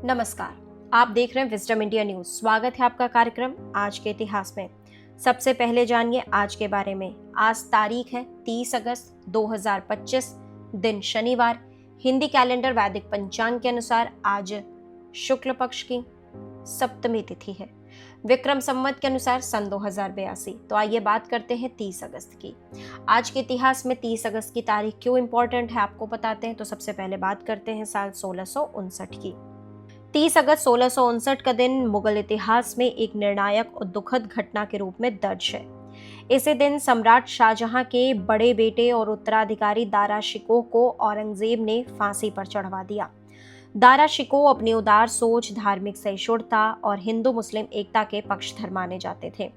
नमस्कार, आप देख रहे हैं विजडम इंडिया न्यूज। स्वागत है आपका कार्यक्रम आज के इतिहास में। सबसे पहले जानिए आज के बारे में। आज तारीख है 30 अगस्त 2025, दिन शनिवार। हिंदी कैलेंडर वैदिक पंचांग के अनुसार आज शुक्ल पक्ष की सप्तमी तिथि है। विक्रम संवत के अनुसार सन 2082। तो आइए बात करते हैं 30 अगस्त की। आज के इतिहास में 30 अगस्त की तारीख क्यों इंपॉर्टेंट है आपको बताते हैं। तो सबसे पहले बात करते हैं साल 1659 की। 30 अगस्त 1659 का दिन मुगल इतिहास में एक निर्णायक और दुखद घटना के रूप में दर्ज है। इसी दिन सम्राट शाहजहां के बड़े बेटे और उत्तराधिकारी दारा शिकोह को औरंगजेब ने फांसी पर चढ़वा दिया। दारा शिकोह अपनी उदार सोच, धार्मिक सहिष्णुता और हिंदू मुस्लिम एकता के पक्षधर माने जाते थे।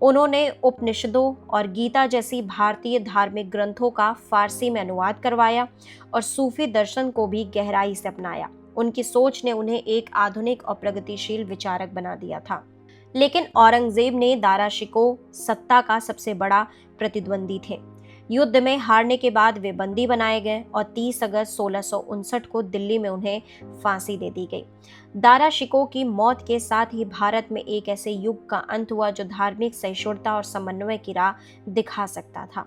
उन्होंने उपनिषदों और गीता जैसी भारतीय धार्मिक ग्रंथों का फारसी में अनुवाद करवाया और सूफी दर्शन को भी गहराई से अपनाया। उनकी सोच ने उन्हें एक आधुनिक और प्रगतिशील विचारक बना दिया था। लेकिन औरंगजेब ने दारा शिकोह सत्ता का सबसे बड़ा प्रतिद्वंदी थे। युद्ध में हारने के बाद वे बंदी बनाए गए और 30 अगस्त 1659 को दिल्ली में उन्हें फांसी दे दी गई। दारा शिकोह की मौत के साथ ही भारत में एक ऐसे युग का अंत हुआ जो धार्मिक सहिष्णुता और समन्वय की राह दिखा सकता था।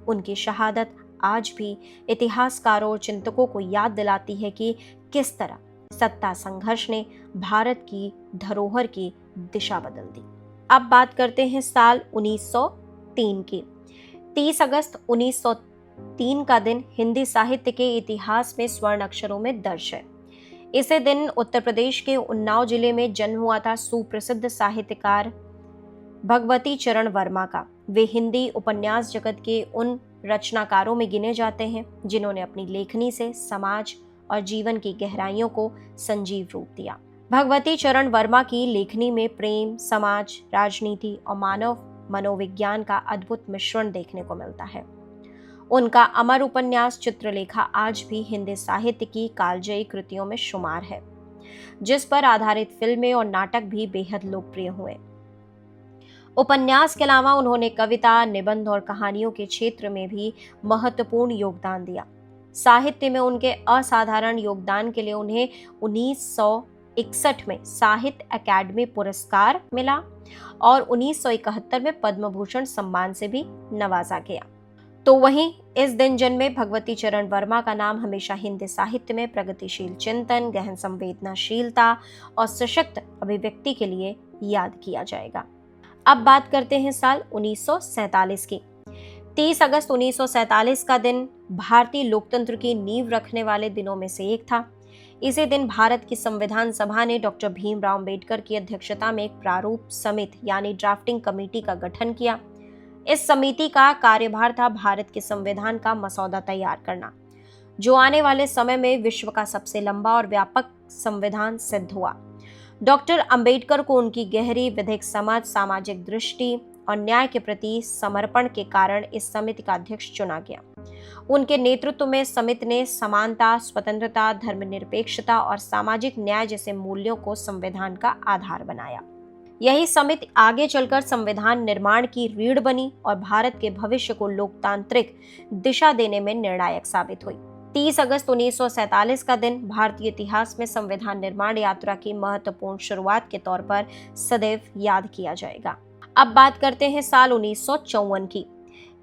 उनकी शहादत आज भी इतिहासकारों और चिंतकों को याद दिलाती है कि किस तरह सत्ता संघर्ष ने भारत की धरोहर की दिशा बदल दी। अब बात करते हैं साल 1903 की। 30 अगस्त 1903 का दिन हिंदी साहित्य के इतिहास में स्वर्ण अक्षरों में दर्ज है। इसे दिन उत्तर प्रदेश के उन्नाव जिले में जन्म हुआ था सुप्रसिद्ध साहित्यकार भगवती चरण वर्मा का। वे हिंदी उपन्यास जगत के उन रचनाकारों में गिने जाते हैं जिन्होंने अपनी लेखनी से समाज और जीवन की गहराइयों को संजीव रूप दिया। भगवती चरण वर्मा की लेखनी में प्रेम, समाज, राजनीति और मानव मनोविज्ञान का अद्भुत मिश्रण देखने को मिलता है। उनका अमर उपन्यास चित्रलेखा आज भी हिंदी साहित्य की कालजयी कृतियों में शुमार है, जिस पर आधारित फिल्में और नाटक भी बेहद लोकप्रिय हुए। उपन्यास के अलावा उन्होंने कविता, निबंध और कहानियों के क्षेत्र में भी महत्वपूर्ण योगदान दिया। साहित्य में उनके असाधारण योगदान के लिए उन्हें 1961 में साहित्य अकादमी पुरस्कार मिला और 1971 में पद्म भूषण सम्मान से भी नवाजा गया। तो वहीं इस दिन जन्मे भगवती चरण वर्मा का नाम हमेशा हिंदी साहित्य में प्रगतिशील चिंतन, गहन संवेदनाशीलता और सशक्त अभिव्यक्ति के लिए याद किया जाएगा। अब बात करते हैं साल 1947 की। 30 अगस्त 1947 का दिन भारतीय लोकतंत्र की नींव रखने वाले दिनों में से एक था। इसी दिन भारत की संविधान सभा ने डॉक्टर भीमराव अंबेडकर की अध्यक्षता में एक प्रारूप समिति यानी ड्राफ्टिंग कमेटी का गठन किया। इस समिति का कार्यभार था भारत के संविधान का मसौदा तैयार करना, जो आने वाले समय में विश्व का सबसे लंबा और व्यापक संविधान सिद्ध हुआ। डॉक्टर अंबेडकर को उनकी गहरी विधिक समझ, सामाजिक दृष्टि और न्याय के प्रति समर्पण के कारण इस समिति का अध्यक्ष चुना गया। उनके नेतृत्व में समिति ने समानता, स्वतंत्रता, धर्मनिरपेक्षता और सामाजिक न्याय जैसे मूल्यों को संविधान का आधार बनाया। यही समिति आगे चलकर संविधान निर्माण की रीढ़ बनी और भारत के भविष्य को लोकतांत्रिक दिशा देने में निर्णायक साबित हुई। 30 अगस्त 1947 का दिन भारतीय इतिहास में संविधान निर्माण यात्रा की महत्वपूर्ण शुरुआत के तौर पर सदैव याद किया जाएगा। अब बात करते हैं साल 1954 की।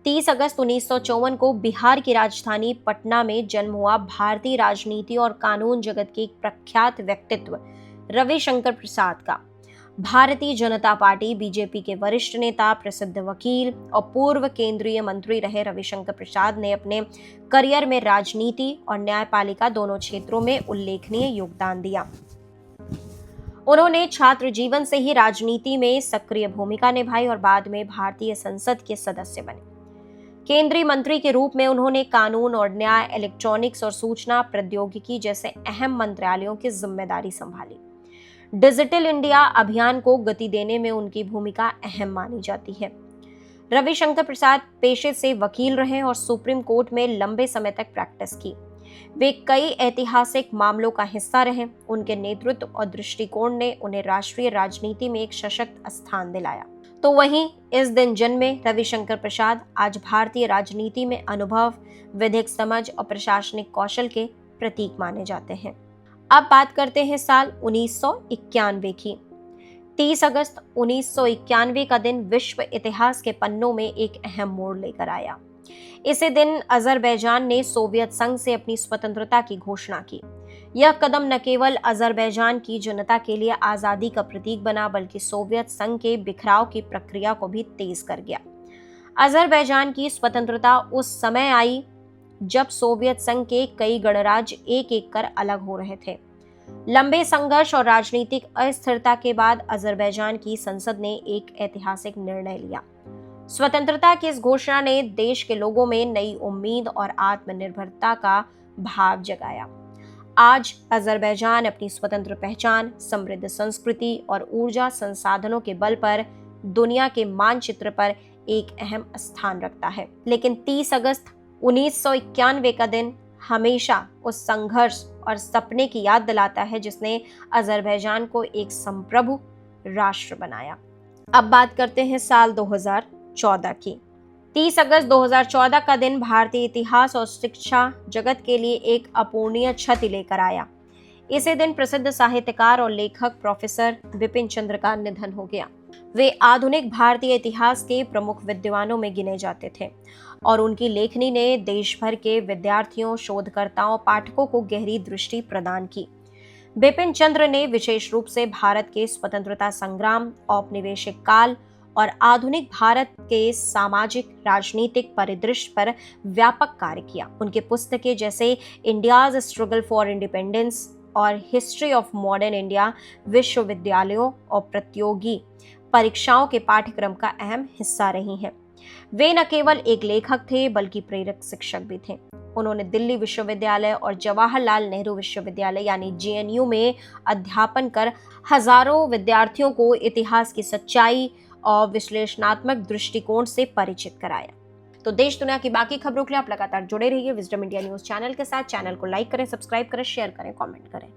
30 अगस्त 1954 को बिहार की राजधानी पटना में जन्म हुआ भारतीय राजनीति और कानून जगत के एक प्रख्यात व्यक्तित्व रविशंकर प्रसाद का। भारतीय जनता पार्टी बीजेपी के वरिष्ठ नेता, प्रसिद्ध वकील और पूर्व केंद्रीय मंत्री रहे रविशंकर प्रसाद ने अपने करियर में राजनीति और न्यायपालिका दोनों क्षेत्रों में उल्लेखनीय योगदान दिया। उन्होंने छात्र जीवन से ही राजनीति में सक्रिय भूमिका निभाई और बाद में भारतीय संसद के सदस्य बने। केंद्रीय मंत्री के रूप में उन्होंने कानून और न्याय, इलेक्ट्रॉनिक्स और सूचना प्रौद्योगिकी जैसे अहम मंत्रालयों की जिम्मेदारी संभाली। डिजिटल इंडिया अभियान को गति देने में उनकी भूमिका अहम मानी जाती है। रविशंकर प्रसाद पेशे से वकील रहे और सुप्रीम कोर्ट में लंबे समय तक प्रैक्टिस की। वे कई ऐतिहासिक मामलों का हिस्सा रहे। उनके नेतृत्व और दृष्टिकोण ने उन्हें राष्ट्रीय राजनीति में एक सशक्त स्थान दिलाया। तो वहीं इस दिन जन्मे रविशंकर प्रसाद आज भारतीय राजनीति में अनुभव, विधिक समझ और प्रशासनिक कौशल के प्रतीक माने जाते हैं। अब बात करते हैं साल 1991 की। 30 अगस्त 1991 का दिन विश्व इतिहास के पन्नों में एक अहम मोड़ लेकर आया। इसी दिन अजरबैजान ने सोवियत संघ से अपनी स्वतंत्रता की घोषणा की। यह कदम न केवल अजरबैजान की जनता के लिए आजादी का प्रतीक बना, बल्कि सोवियत संघ के बिखराव की प्रक्रिया को भी तेज कर गया। अजरबैजान की स्वतंत्रता उस समय आई जब सोवियत संघ के कई गणराज्य एक एक कर अलग हो रहे थे। लंबे संघर्ष और राजनीतिक अस्थिरता के बाद अजरबैजान की संसद ने एक ऐतिहासिक निर्णय लिया। स्वतंत्रता की इस घोषणा ने देश के लोगों में नई उम्मीद और आत्मनिर्भरता का भाव जगाया। आज अजरबैजान अपनी स्वतंत्र पहचान, समृद्ध संस्कृति और ऊर्जा संसाधनों के बल पर दुनिया के मानचित्र पर एक अहम स्थान रखता है। लेकिन 30 अगस्त 1991 का दिन हमेशा उस संघर्ष और सपने की याद दिलाता है जिसने अजरबैजान को एक संप्रभु राष्ट्र बनाया। अब बात करते हैं साल 2014 की। 30 अगस्त 2014 का दिन भारतीय इतिहास और शिक्षा जगत के लिए एक अपूरणीय क्षति लेकर आया। इसी दिन प्रसिद्ध साहित्यकार और लेखक प्रोफेसर बिपिन चंद्र का निधन हो गया। वे आधुनिक भारतीय इतिहास के प्रमुख विद्वानों में गिने जाते थे और उनकी लेखनी ने देश भर के विद्यार्थियों, शोधकर्ताओं, पाठकों को गहरी दृष्टि प्रदान की। बिपिन चंद्र ने विशेष रूप से भारत के स्वतंत्रता संग्राम, औपनिवेशिक काल और आधुनिक भारत के सामाजिक राजनीतिक परिदृश्य पर व्यापक कार्य किया। उनके पुस्तकें जैसे इंडियाज स्ट्रगल फॉर इंडिपेंडेंस और हिस्ट्री ऑफ मॉडर्न इंडिया विश्वविद्यालयों और प्रतियोगी परीक्षाओं के पाठ्यक्रम का अहम हिस्सा रही हैं। वे न केवल एक लेखक थे बल्कि प्रेरक शिक्षक भी थे। उन्होंने दिल्ली विश्वविद्यालय और जवाहरलाल नेहरू विश्वविद्यालय यानी जेएनयू में अध्यापन कर हजारों विद्यार्थियों को इतिहास की सच्चाई और विश्लेषणात्मक दृष्टिकोण से परिचित कराया। तो देश दुनिया की बाकी खबरों के लिए आप लगातार जुड़े रहिए विजडम इंडिया न्यूज चैनल के साथ। चैनल को लाइक करें, सब्सक्राइब करें, शेयर करें, कमेंट करें।